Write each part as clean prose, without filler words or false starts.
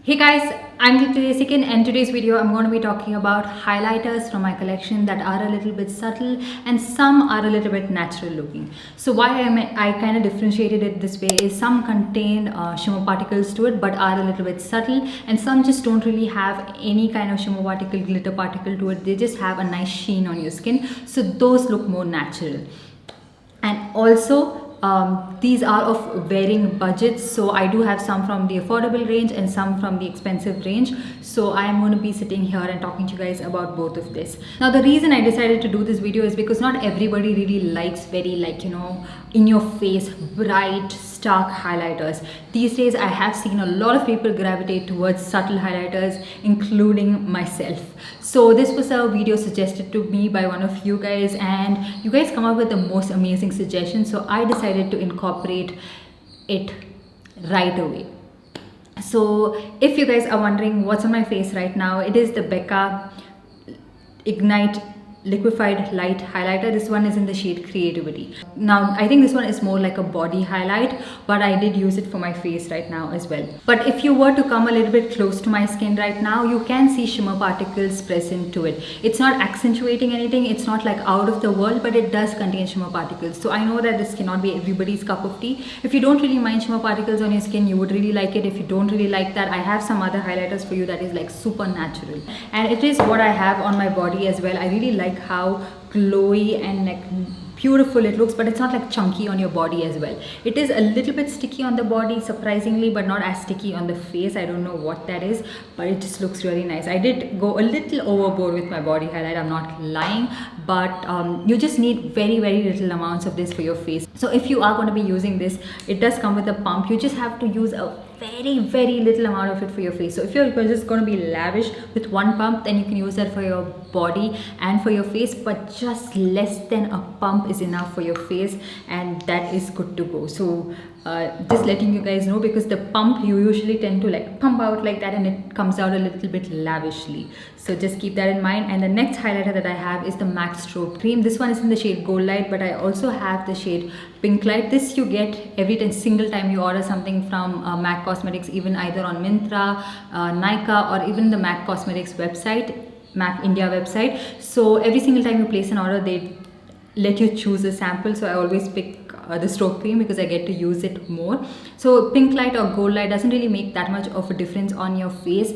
Hey guys, I'm Deepti Desikan and today's video I'm going to be talking about highlighters from my collection that are a little bit subtle and some are a little bit natural looking. So why I kind of differentiated it this way is some contain shimmer particles to it but are a little bit subtle, and some just don't really have any kind of shimmer particle, glitter particle to it. They just have a nice sheen on your skin, so those look more natural. And also these are of varying budgets, so I do have some from the affordable range and some from the expensive range. So I am going to be sitting here and talking to you guys about both of this. Now the reason I decided to do this video is because not everybody really likes very, like, in your face bright stark highlighters. These days I have seen a lot of people gravitate towards subtle highlighters, including myself. So this was a video suggested to me by one of you guys, and you guys come up with the most amazing suggestions, so I decided to incorporate it right away. So if you guys are wondering what's on my face right now, it is the Becca Ignite liquefied light highlighter. This one is in the shade Creativity. Now I think this one is more like a body highlight, but I did use it for my face right now as well. But if you were to come a little bit close to my skin right now, you can see shimmer particles present to it. It's not accentuating anything, it's not like out of the world, but it does contain shimmer particles. So I know that this cannot be everybody's cup of tea. If you don't really mind shimmer particles on your skin, you would really like it. If you don't really like that, I have some other highlighters for you that is like super natural, and it is what I have on my body as well. I really like how glowy and like beautiful it looks, but it's not like chunky on your body as well. It is a little bit sticky on the body surprisingly, but not as sticky on the face. I don't know what that is, but it just looks really nice. I did go a little overboard with my body highlight, I'm not lying, but you just need very little amounts of this for your face. So if you are going to be using this, it does come with a pump. You just have to use a very little amount of it for your face. So if you're just going to be lavish with one pump, then you can use that for your body and for your face, but just less than a pump is enough for your face, and that is good to go. So just letting you guys know, because the pump you usually tend to like pump out like that and it comes out a little bit lavishly, so just keep that in mind. And the next highlighter that I have is the MAC Strobe Cream. This one is in the shade Gold Light, but I also have the shade Pink Light. This you get every single time you order something from MAC Cosmetics, even either on Myntra, Nykaa, or even the MAC Cosmetics website, MAC India website. So every single time you place an order, they let you choose a sample. So I always pick the strobe cream because I get to use it more. So Pink Light or Gold Light doesn't really make that much of a difference on your face,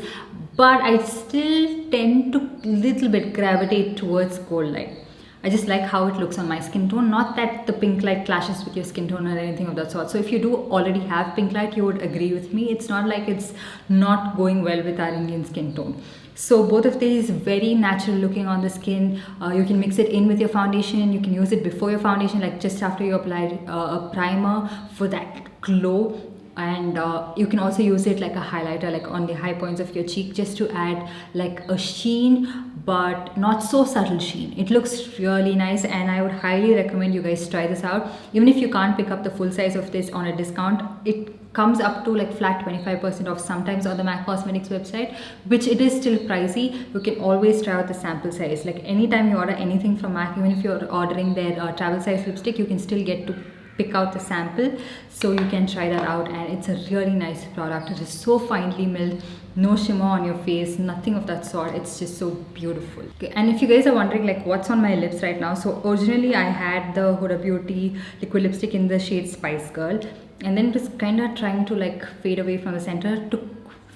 but I still tend to little bit gravitate towards Gold Light. I just like how it looks on my skin tone, not that the Pink Light clashes with your skin tone or anything of that sort. So if you do already have Pink Light, you would agree with me. It's not like it's not going well with our Indian skin tone. So both of these very natural looking on the skin. You can mix it in with your foundation. You can use it before your foundation, like just after you apply a primer for that glow. And you can also use it like a highlighter, like on the high points of your cheek, just to add like a sheen, but not so subtle sheen. It looks really nice, and I would highly recommend you guys try this out. Even if you can't pick up the full size of this on a discount, it comes up to like flat 25% off sometimes on the MAC Cosmetics website, which it is still pricey. You can always try out the sample size. Like anytime you order anything from MAC, even if you're ordering their travel size lipstick, you can still get to pick out the sample, so you can try that out. And it's a really nice product. It is so finely milled, no shimmer on your face, nothing of that sort. It's just so beautiful. Okay, and if you guys are wondering like what's on my lips right now, so originally I had the Huda Beauty liquid lipstick in the shade Spice Girl, and then it was kind of trying to like fade away from the center. To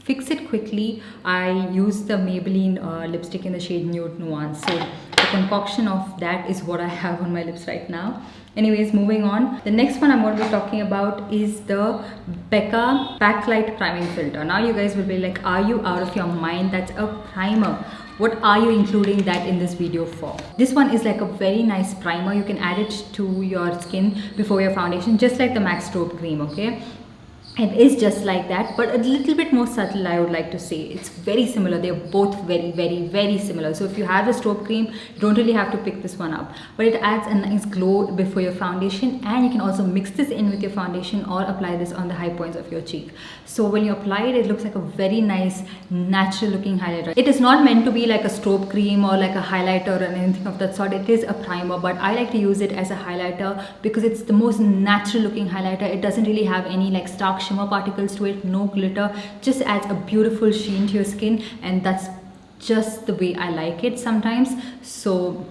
fix it quickly, I used the Maybelline lipstick in the shade Nude Nuance. So the concoction of that is what I have on my lips right now. Anyways, moving on. The next one I'm going to be talking about is the Becca Backlight Priming Filter. Now you guys will be like, are you out of your mind? That's a primer. What are you including that in this video for? This one is like a very nice primer. You can add it to your skin before your foundation, just like the MAC Strobe Cream, okay? It is just like that, but a little bit more subtle, I would like to say. It's very similar. They're both very similar. So if you have the strobe cream, you don't really have to pick this one up, but it adds a nice glow before your foundation, and you can also mix this in with your foundation or apply this on the high points of your cheek. So when you apply it, it looks like a very nice natural looking highlighter. It is not meant to be like a strobe cream or like a highlighter or anything of that sort. It is a primer, but I like to use it as a highlighter because it's the most natural looking highlighter. It doesn't really have any like stark shimmer particles to it, no glitter, just adds a beautiful sheen to your skin, and that's just the way I like it sometimes. So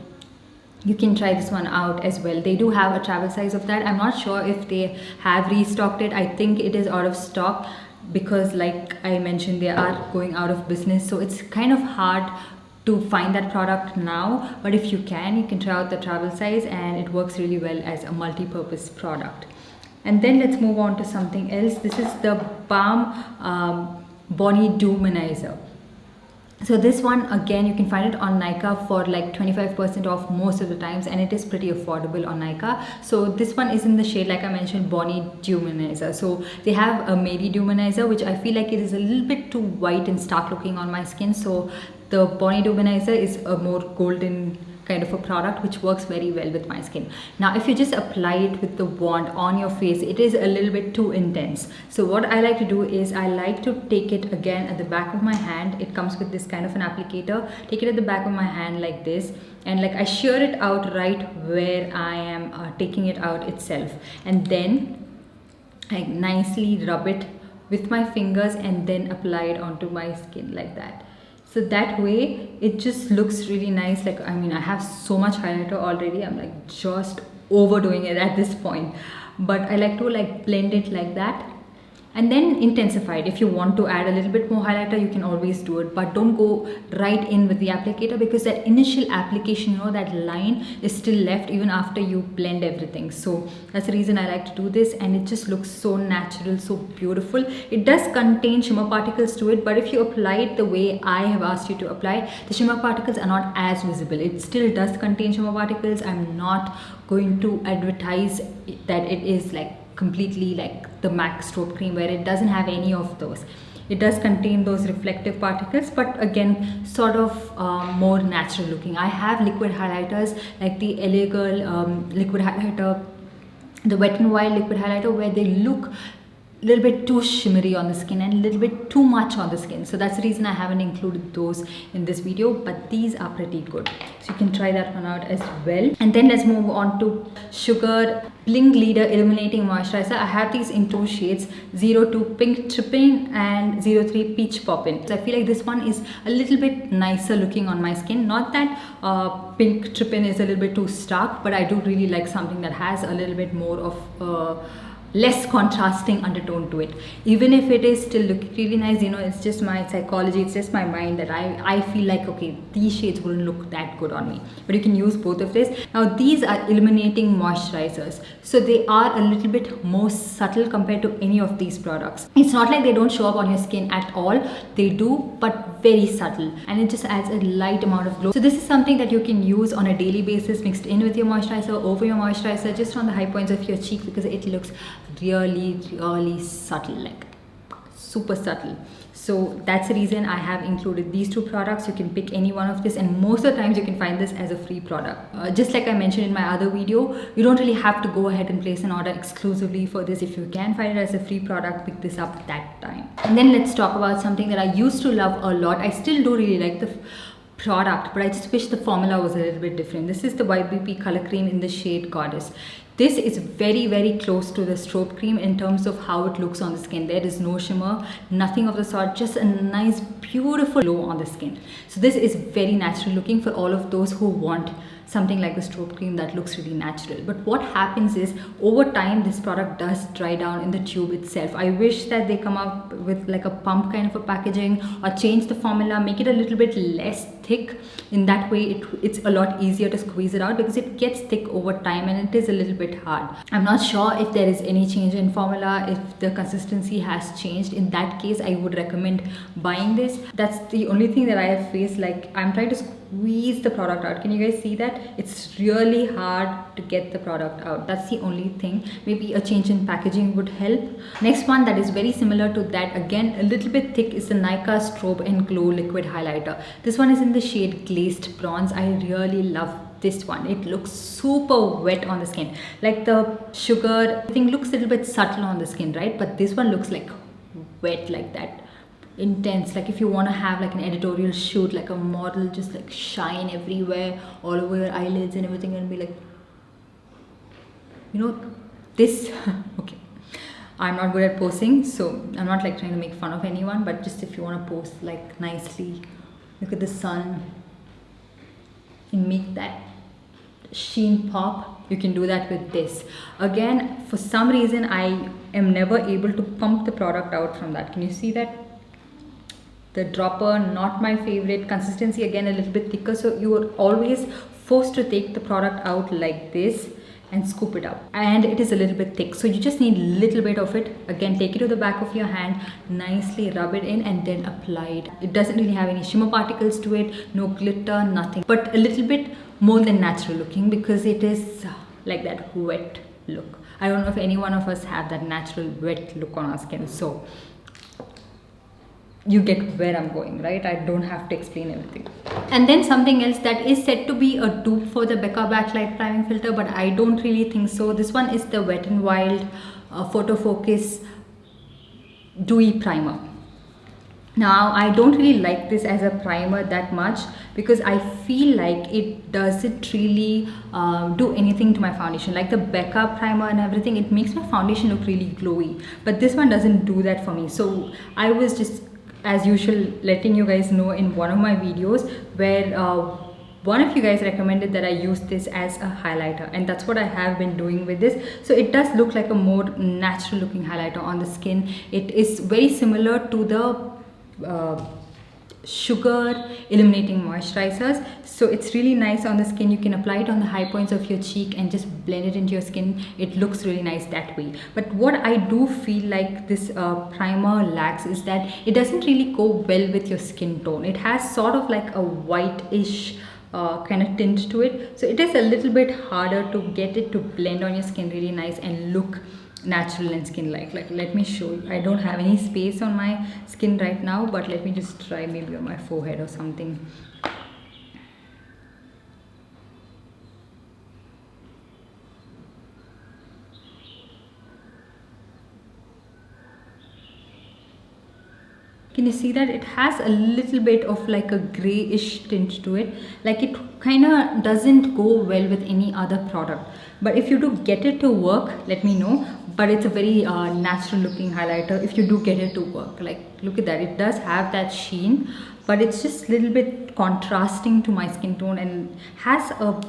you can try this one out as well. They do have a travel size of that. I'm not sure if they have restocked it. I think it is out of stock because, like I mentioned, they are going out of business, so it's kind of hard to find that product now. But if you can try out the travel size, and it works really well as a multi-purpose product. And then let's move on to something else. This is the Balm Bonnie Duminizer. So this one, again, you can find it on Nykaa for like 25% off most of the times, and it is pretty affordable on Nykaa. So this one is in the shade, like I mentioned, Bonnie Duminizer. So they have a Mary Duminizer, which I feel like it is a little bit too white and stark looking on my skin. So the Bonnie Duminizer is a more golden kind of a product, which works very well with my skin. Now if you just apply it with the wand on your face, it is a little bit too intense. So what I like to do is I like to take it again at the back of my hand. It comes with this kind of an applicator. Take it at the back of my hand like this, and like I shear it out right where I am taking it out itself, and then I nicely rub it with my fingers and then apply it onto my skin like that. So that way it just looks really nice. Like, I mean, I have so much highlighter already, I'm like just overdoing it at this point, but I like to like blend it like that and then intensify it. If you want to add a little bit more highlighter, you can always do it, but don't go right in with the applicator, because that initial application, you know, that line is still left even after you blend everything. So that's the reason I like to do this, and it just looks so natural, so beautiful. It does contain shimmer particles to it, but if you apply it the way I have asked you to apply it, the shimmer particles are not as visible. It still does contain shimmer particles. I'm not going to advertise that it is like completely like the MAC strobe cream, where it doesn't have any of those. It does contain those reflective particles, but again, sort of more natural looking. I have liquid highlighters like the LA Girl liquid highlighter, the Wet n Wild liquid highlighter, where they look a little bit too shimmery on the skin and a little bit too much on the skin. So that's the reason I haven't included those in this video, but these are pretty good. So you can try that one out as well. And then let's move on to Sugar Bling Leader Illuminating Moisturizer. I have these in two shades, 02 Pink Trippin and 03 Peach Poppin. So I feel like this one is a little bit nicer looking on my skin. Not that Pink Trippin is a little bit too stark, but I do really like something that has a little bit more of less contrasting undertone to it. Even if it is still looking really nice, you know, it's just my psychology, it's just my mind that I feel like, okay, these shades wouldn't look that good on me, but you can use both of this. Now these are illuminating moisturizers, so they are a little bit more subtle compared to any of these products. It's not like they don't show up on your skin at all, they do, but very subtle, and it just adds a light amount of glow. So this is something that you can use on a daily basis, mixed in with your moisturizer, over your moisturizer, just on the high points of your cheek, because it looks really subtle, like super subtle. So that's the reason I have included these two products. You can pick any one of this, and most of the times you can find this as a free product. Just like I mentioned in my other video, you don't really have to go ahead and place an order exclusively for this. If you can find it as a free product, pick this up that time. And then let's talk about something that I used to love a lot. I still do really like the product, but I just wish the formula was a little bit different. This is the YBP color cream in the shade Goddess. This is very close to the strobe cream in terms of how it looks on the skin. There is no shimmer, nothing of the sort, just a nice beautiful glow on the skin. So this is very natural looking for all of those who want something like the strobe cream that looks really natural. But what happens is, over time this product does dry down in the tube itself. I wish that they come up with like a pump kind of a packaging, or change the formula, make it a little bit less thick. In that way it's a lot easier to squeeze it out, because it gets thick over time and it is a little bit hard. I'm not sure if there is any change in formula, if the consistency has changed. In that case, I would recommend buying this. That's the only thing that I have faced. Like, I'm trying to squeeze the product out. Can you guys see that? It's really hard to get the product out. That's the only thing. Maybe a change in packaging would help. Next one that is very similar to that, again a little bit thick, is the Nykaa Strobe and Glow Liquid Highlighter. This one is in the shade Glazed Bronze. I really love this one. It looks super wet on the skin. Like the Sugar thing looks a little bit subtle on the skin, right? But this one looks like wet, like that, intense. Like if you want to have like an editorial shoot, like a model, just like shine everywhere, all over your eyelids and everything, and be like, you know, this okay. I'm not good at posing, so I'm not like trying to make fun of anyone, but just if you want to pose like nicely, look at the sun and make that sheen pop, you can do that with this. Again, for some reason I am never able to pump the product out from that. Can you see that? The dropper, not my favorite. Consistency again a little bit thicker, so you are always forced to take the product out like this and scoop it up, and it is a little bit thick, so you just need a little bit of it. Again, take it to the back of your hand, nicely rub it in and then apply it. It doesn't really have any shimmer particles to it, no glitter, nothing, but a little bit more than natural looking because it is like that wet look. I don't know if any one of us have that natural wet look on our skin, so you get where I'm going, right? I don't have to explain everything. And then something else that is said to be a dupe for the Becca Backlight Priming Filter, but I don't really think so. This one is the Wet n Wild Photo Focus Dewy Primer. Now, I don't really like this as a primer that much because I feel like it doesn't really do anything to my foundation. Like the Becca primer and everything, it makes my foundation look really glowy, but this one doesn't do that for me. So I was just, as usual, letting you guys know in one of my videos where one of you guys recommended that I use this as a highlighter, and that's what I have been doing with this. So it does look like a more natural looking highlighter on the skin. It is very similar to the Sugar Illuminating Moisturizers, so it's really nice on the skin. You can apply it on the high points of your cheek and just blend it into your skin. It looks really nice that way. But what I do feel like this primer lacks is that it doesn't really go well with your skin tone. It has sort of like a whitish kind of tint to it, so it is a little bit harder to get it to blend on your skin really nice and look natural and skin like let me show you. I don't have any space on my skin right now, but let me just try maybe on my forehead or something. Can you see that it has a little bit of like a grayish tint to it? Like it kind of doesn't go well with any other product, but if you do get it to work, let me know. But it's a very natural looking highlighter if you do get it to work. Like look at that, it does have that sheen, but it's just a little bit contrasting to my skin tone and has a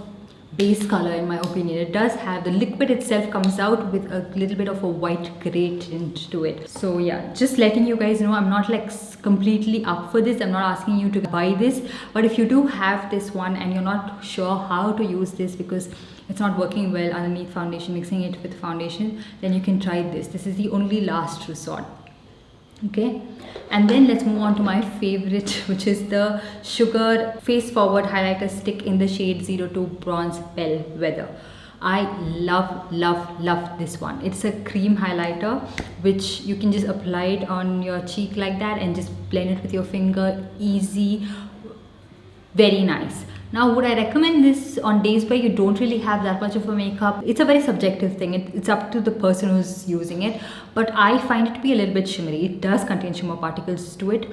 base color in my opinion. It does have, the liquid itself comes out with a little bit of a white gray tint to it. So yeah, just letting you guys know, I'm not like completely up for this. I'm not asking you to buy this, but if you do have this one and you're not sure how to use this because it's not working well underneath foundation, mixing it with foundation, then you can try this. This is the only last resort. Okay, and then let's move on to my favorite, which is the Sugar Face Forward Highlighter Stick in the shade 02 Bronze Bellwether. I love this one. It's a cream highlighter which you can just apply it on your cheek like that and just blend it with your finger. Easy, very nice. Now, would I recommend this on days where you don't really have that much of a makeup? It's a very subjective thing. It's up to the person who's using it. But I find it to be a little bit shimmery. It does contain shimmer particles to it.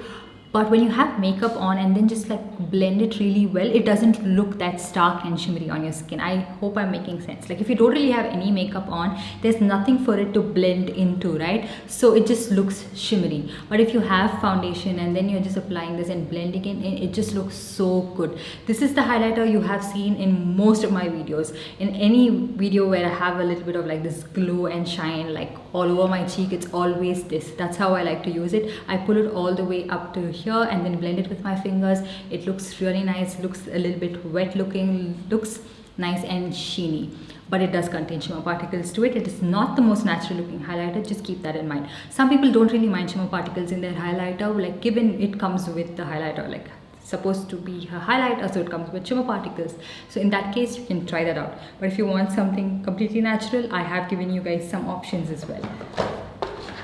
But when you have makeup on and then just like blend it really well, it doesn't look that stark and shimmery on your skin. I hope I'm making sense. Like if you don't really have any makeup on, there's nothing for it to blend into, right? So it just looks shimmery. But if you have foundation and then you're just applying this and blending it in, it just looks so good. This is the highlighter you have seen in most of my videos. In any video where I have a little bit of like this glow and shine like all over my cheek, it's always this. That's how I like to use it. I pull it all the way up to here and then blend it with my fingers. It looks really nice, looks a little bit wet looking, looks nice and sheeny, but it does contain shimmer particles to it. It is not the most natural looking highlighter, just keep that in mind. Some people don't really mind shimmer particles in their highlighter, like given it comes with the highlighter, like supposed to be a highlighter, so it comes with shimmer particles. So in that case, you can try that out. But if you want something completely natural, I have given you guys some options as well.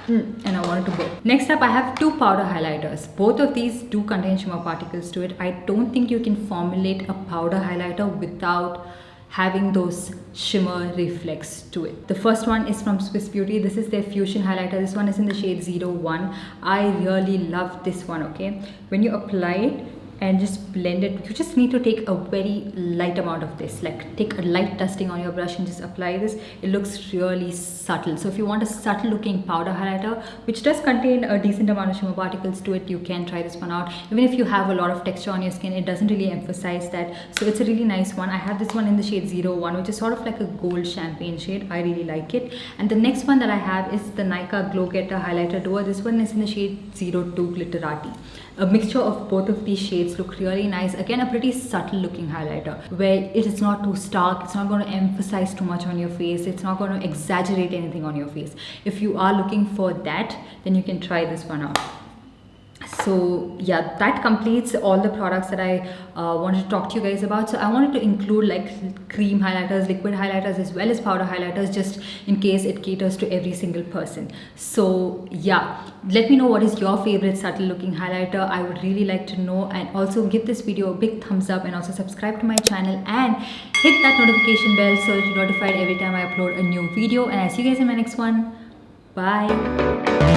And I wanted to go. Next up, I have two powder highlighters. Both of these do contain shimmer particles to it. I don't think you can formulate a powder highlighter without having those shimmer reflex to it. The first one is from Swiss Beauty. This is their Fusion highlighter. This one is in the shade 01. I really love this one, okay? When you apply it and just blend it. You just need to take a very light amount of this, like take a light dusting on your brush and just apply this. It looks really subtle. So if you want a subtle looking powder highlighter which does contain a decent amount of shimmer particles to it, you can try this one out. Even if you have a lot of texture on your skin, it doesn't really emphasize that. So it's a really nice one. I have this one in the shade 01, which is sort of like a gold champagne shade. I really like it. And the next one that I have is the Nykaa Glow Getter Highlighter Duo. This one is in the shade 02 Glitterati. A mixture of both of these shades look really nice. Again, a pretty subtle looking highlighter where it is not too stark. It's not going to emphasize too much on your face. It's not going to exaggerate anything on your face. If you are looking for that, then you can try this one out. So yeah, that completes all the products that I wanted to talk to you guys about. So I wanted to include like cream highlighters, liquid highlighters, as well as powder highlighters, just in case it caters to every single person. So yeah, let me know what is your favorite subtle looking highlighter. I would really like to know. And also give this video a big thumbs up, and also subscribe to my channel and hit that notification bell so that you're notified every time I upload a new video. And I'll see you guys in my next one. Bye.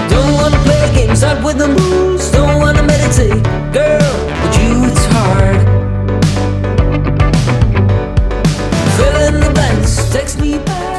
Don't wanna play games out with the moves. Don't wanna meditate, girl, with you it's hard. Fill in the blanks, text me back.